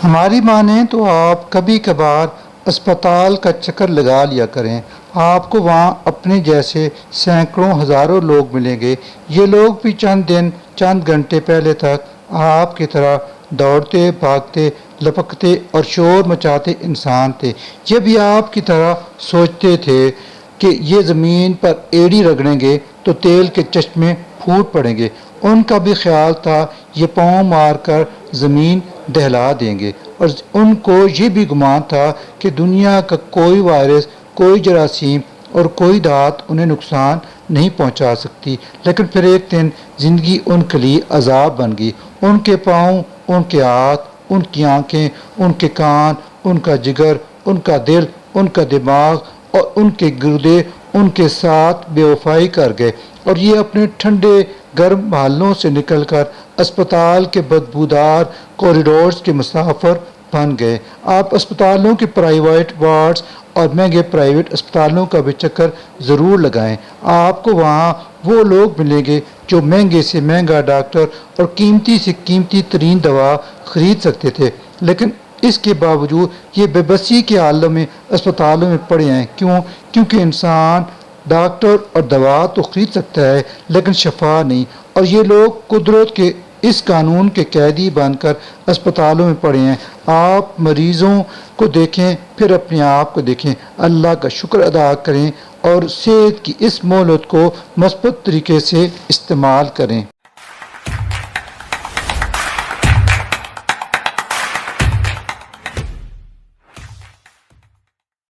ہماری مانیں تو آپ کبھی کبھار اسپتال کا چکر لگا لیا کریں، آپ کو وہاں اپنے جیسے سینکڑوں ہزاروں لوگ ملیں گے۔ یہ لوگ بھی چند دن چند گھنٹے پہلے تک آپ کی طرح دوڑتے بھاگتے لپکتے اور شور مچاتے انسان تھے۔ یہ بھی آپ کی طرح سوچتے تھے کہ یہ زمین پر ایڑی رگڑیں گے تو تیل کے چشمے پھوٹ پڑیں گے۔ ان کا بھی خیال تھا یہ پاؤں مار کر زمین دہلا دیں گے، اور ان کو یہ بھی گمان تھا کہ دنیا کا کوئی وائرس، کوئی جراثیم اور کوئی دھات انہیں نقصان نہیں پہنچا سکتی۔ لیکن پھر ایک دن زندگی ان کے لیے عذاب بن گئی۔ ان کے پاؤں، ان کے ہاتھ، ان کی آنکھیں، ان کے کان، ان کا جگر، ان کا دل، ان کا دماغ اور ان کے گردے ان کے ساتھ بے وفائی کر گئے، اور یہ اپنے ٹھنڈے گرم محلوں سے نکل کر اسپتال کے بدبودار کوریڈورز کے مسافر بن گئے۔ آپ اسپتالوں کے پرائیویٹ وارڈز اور مہنگے پرائیویٹ اسپتالوں کا بھی چکر ضرور لگائیں۔ آپ کو وہاں وہ لوگ ملیں گے جو مہنگے سے مہنگا ڈاکٹر اور قیمتی سے قیمتی ترین دوا خرید سکتے تھے، لیکن اس کے باوجود یہ بے بسی کے عالم میں اسپتالوں میں پڑے ہیں۔ کیونکہ انسان ڈاکٹر اور دوا تو خرید سکتا ہے لیکن شفا نہیں، اور یہ لوگ قدرت کے اس قانون کے قیدی بن کر اسپتالوں میں پڑے ہیں۔ آپ مریضوں کو دیکھیں، پھر اپنے آپ کو دیکھیں، اللہ کا شکر ادا کریں اور صحت کی اس مہلت کو مثبت طریقے سے استعمال کریں۔